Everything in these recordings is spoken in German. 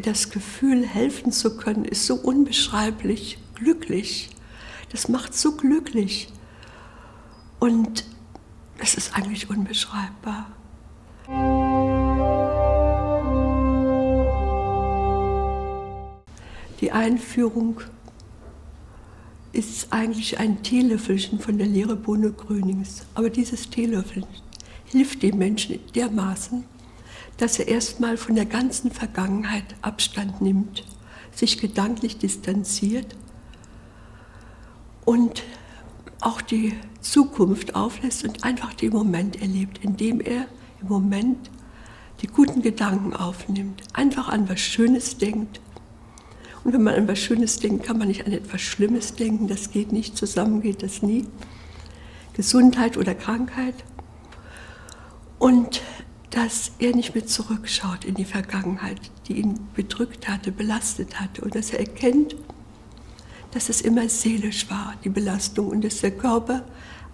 Das Gefühl, helfen zu können, ist so unbeschreiblich glücklich. Das macht so glücklich. Und es ist eigentlich unbeschreibbar. Die Einführung ist eigentlich ein Teelöffelchen von der Lehre Bruno Grönings. Aber dieses Teelöffelchen hilft dem Menschen dermaßen, dass er erstmal von der ganzen Vergangenheit Abstand nimmt, sich gedanklich distanziert und auch die Zukunft auflässt und einfach den Moment erlebt, indem er im Moment die guten Gedanken aufnimmt, einfach an was Schönes denkt. Und wenn man an was Schönes denkt, kann man nicht an etwas Schlimmes denken, das geht nicht, zusammen geht das nie. Gesundheit oder Krankheit. Und dass er nicht mehr zurückschaut in die Vergangenheit, die ihn bedrückt hatte, belastet hatte. Und dass er erkennt, dass es immer seelisch war, die Belastung. Und dass der Körper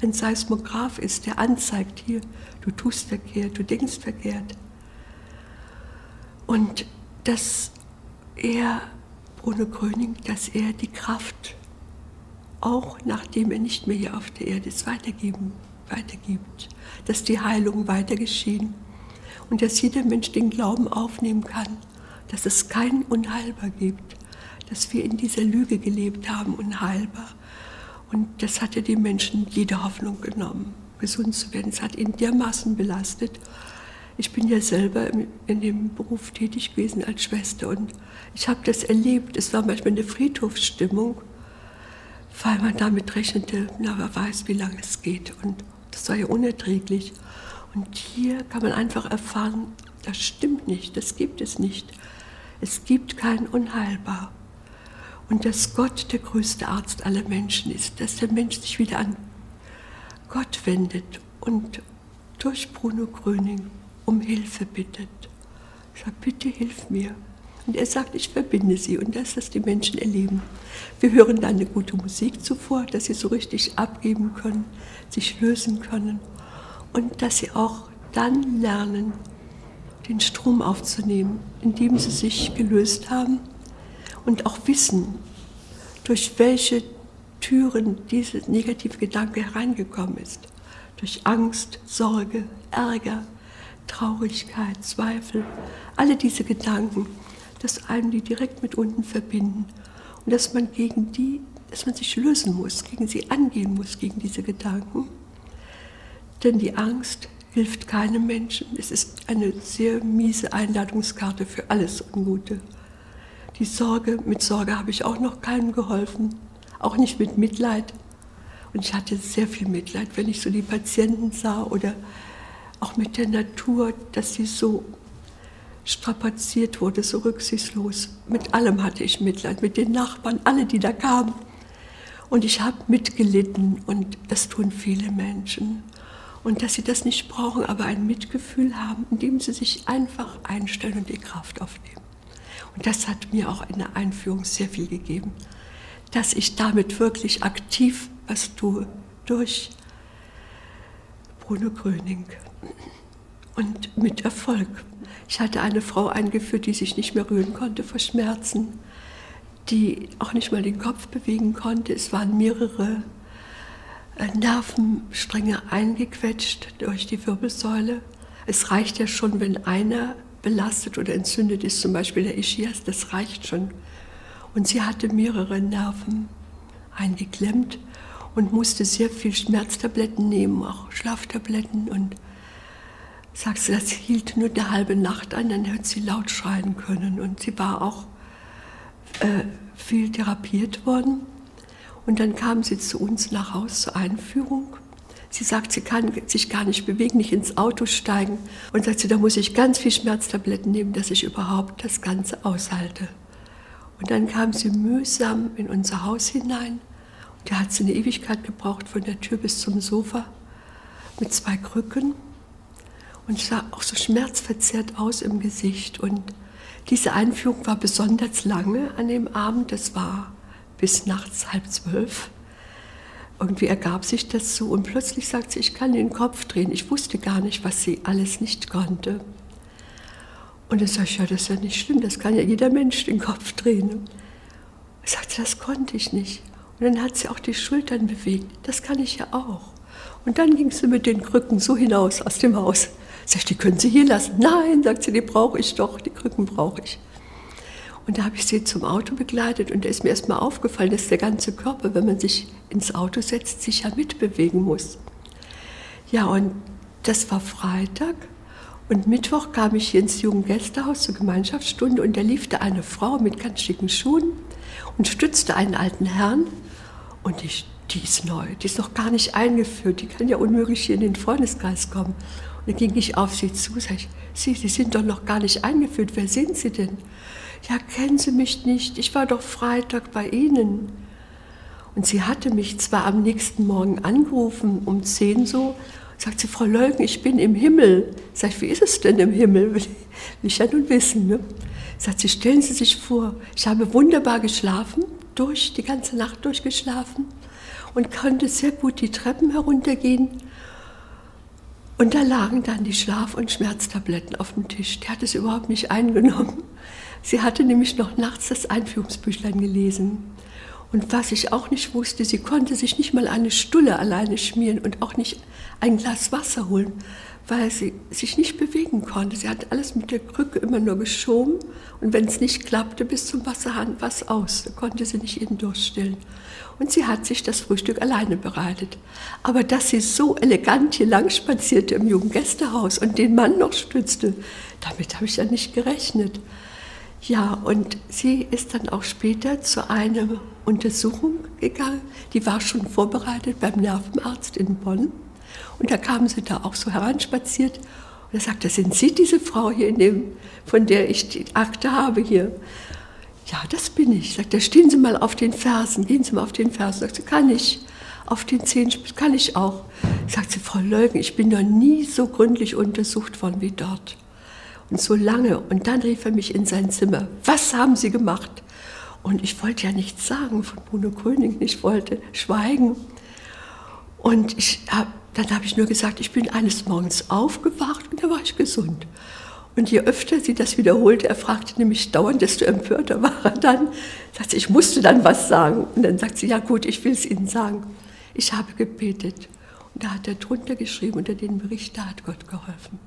ein Seismograph ist, der anzeigt, hier, du tust verkehrt, du denkst verkehrt. Und dass er, Bruno Gröning, dass er die Kraft, auch nachdem er nicht mehr hier auf der Erde ist, weitergibt, dass die Heilung weiter geschehen und dass jeder Mensch den Glauben aufnehmen kann, dass es keinen Unheilbar gibt, dass wir in dieser Lüge gelebt haben, unheilbar. Und das hat ja den Menschen jede Hoffnung genommen, gesund zu werden. Es hat ihn dermaßen belastet. Ich bin ja selber in dem Beruf tätig gewesen als Schwester und ich habe das erlebt. Es war manchmal eine Friedhofsstimmung, weil man damit rechnete, na, wer weiß, wie lange es geht. Und das war ja unerträglich. Und hier kann man einfach erfahren, das stimmt nicht, das gibt es nicht. Es gibt kein Unheilbar. Und dass Gott der größte Arzt aller Menschen ist, dass der Mensch sich wieder an Gott wendet und durch Bruno Gröning um Hilfe bittet. Ich sage, bitte hilf mir. Und er sagt, ich verbinde sie und dass die Menschen erleben. Wir hören dann eine gute Musik zuvor, dass sie so richtig abgeben können, sich lösen können und dass sie auch dann lernen, den Strom aufzunehmen, indem sie sich gelöst haben und auch wissen, durch welche Türen dieser negative Gedanke hereingekommen ist. Durch Angst, Sorge, Ärger, Traurigkeit, Zweifel, alle diese Gedanken, dass einem die direkt mit unten verbinden und dass man dass man sich lösen muss, gegen sie angehen muss, gegen diese Gedanken. Denn die Angst hilft keinem Menschen. Es ist eine sehr miese Einladungskarte für alles Ungute. Die Sorge, mit Sorge habe ich auch noch keinem geholfen, auch nicht mit Mitleid. Und ich hatte sehr viel Mitleid, wenn ich so die Patienten sah oder auch mit der Natur, dass sie so strapaziert wurde, so rücksichtslos. Mit allem hatte ich Mitleid, mit den Nachbarn, alle, die da kamen. Und ich habe mitgelitten und das tun viele Menschen. Und dass sie das nicht brauchen, aber ein Mitgefühl haben, indem sie sich einfach einstellen und die Kraft aufnehmen. Und das hat mir auch in der Einführung sehr viel gegeben, dass ich damit wirklich aktiv was tue, durch Bruno Gröning und mit Erfolg. Ich hatte eine Frau eingeführt, die sich nicht mehr rühren konnte vor Schmerzen, die auch nicht mal den Kopf bewegen konnte. Es waren mehrere Nervenstränge eingequetscht durch die Wirbelsäule. Es reicht ja schon, wenn einer belastet oder entzündet ist, zum Beispiel der Ischias, das reicht schon. Und sie hatte mehrere Nerven eingeklemmt und musste sehr viel Schmerztabletten nehmen, auch Schlaftabletten. Und sagt sie, das hielt nur eine halbe Nacht an, dann hat sie laut schreien können. Und sie war auch viel therapiert worden. Und dann kam sie zu uns nach Haus zur Einführung. Sie sagt, sie kann sich gar nicht bewegen, nicht ins Auto steigen. Und sagt sie, da muss ich ganz viel Schmerztabletten nehmen, dass ich überhaupt das Ganze aushalte. Und dann kam sie mühsam in unser Haus hinein. Und da hat sie eine Ewigkeit gebraucht, von der Tür bis zum Sofa, mit 2 Krücken. Und sah auch so schmerzverzerrt aus im Gesicht. Und diese Einführung war besonders lange an dem Abend. Das war bis nachts 23:30. Irgendwie ergab sich das so und plötzlich sagt sie, ich kann den Kopf drehen. Ich wusste gar nicht, was sie alles nicht konnte. Und dann sage ich, ja, das ist ja nicht schlimm, das kann ja jeder Mensch den Kopf drehen. Ich sagte, das konnte ich nicht. Und dann hat sie auch die Schultern bewegt, das kann ich ja auch. Und dann ging sie mit den Krücken so hinaus aus dem Haus. Sag ich, die können Sie hier lassen. Nein, sagt sie, die brauche ich doch, die Krücken brauche ich. Und da habe ich sie zum Auto begleitet und da ist mir erst mal aufgefallen, dass der ganze Körper, wenn man sich ins Auto setzt, sich ja mitbewegen muss. Ja, und das war Freitag und Mittwoch kam ich hier ins Jugendgästehaus zur Gemeinschaftsstunde und da lief da eine Frau mit ganz schicken Schuhen und stützte einen alten Herrn und die ist neu, die ist noch gar nicht eingeführt, die kann ja unmöglich hier in den Freundeskreis kommen. Und dann ging ich auf sie zu, sag ich, Sie sind doch noch gar nicht eingeführt, wer sind Sie denn? Ja, kennen Sie mich nicht, ich war doch Freitag bei Ihnen. Und sie hatte mich zwar am nächsten Morgen angerufen, um 10 so, sagt sie, Frau Leugen, ich bin im Himmel. Sag ich, wie ist es denn im Himmel? Will ich ja nun wissen. Ne? Sagt sie, stellen Sie sich vor, ich habe wunderbar geschlafen, die ganze Nacht durchgeschlafen und konnte sehr gut die Treppen heruntergehen. Und da lagen dann die Schlaf- und Schmerztabletten auf dem Tisch. Die hat es überhaupt nicht eingenommen. Sie hatte nämlich noch nachts das Einführungsbüchlein gelesen. Und was ich auch nicht wusste, sie konnte sich nicht mal eine Stulle alleine schmieren und auch nicht ein Glas Wasser holen, weil sie sich nicht bewegen konnte. Sie hat alles mit der Krücke immer nur geschoben und wenn es nicht klappte, bis zum Wasserhahn war es aus. Da konnte sie nicht ihren Durst stillen. Und sie hat sich das Frühstück alleine bereitet. Aber dass sie so elegant hier lang spazierte im Jugendgästehaus und den Mann noch stützte, damit habe ich ja nicht gerechnet. Ja, und sie ist dann auch später zu einer Untersuchung gegangen. Die war schon vorbereitet beim Nervenarzt in Bonn. Und da kam sie da auch so heranspaziert. Und er sagte, sind Sie diese Frau hier, von der ich die Akte habe hier? Ja, das bin ich. Sagt er, stehen Sie mal auf den Fersen, gehen Sie mal auf den Fersen. Sagt sie, kann ich. Auf den Zehenspitzen kann ich auch. Sagt sie, Frau Leugen, ich bin noch nie so gründlich untersucht worden wie dort. Und so lange. Und dann rief er mich in sein Zimmer. Was haben Sie gemacht? Und ich wollte ja nichts sagen von Bruno Gröning. Ich wollte schweigen. Und dann habe ich nur gesagt, ich bin eines Morgens aufgewacht und da war ich gesund. Und je öfter sie das wiederholte, er fragte nämlich dauernd, desto empörter war er dann. Sagt sie, ich musste dann was sagen. Und dann sagt sie, ja gut, ich will es Ihnen sagen. Ich habe gebetet. Und da hat er drunter geschrieben, unter den Bericht, da hat Gott geholfen.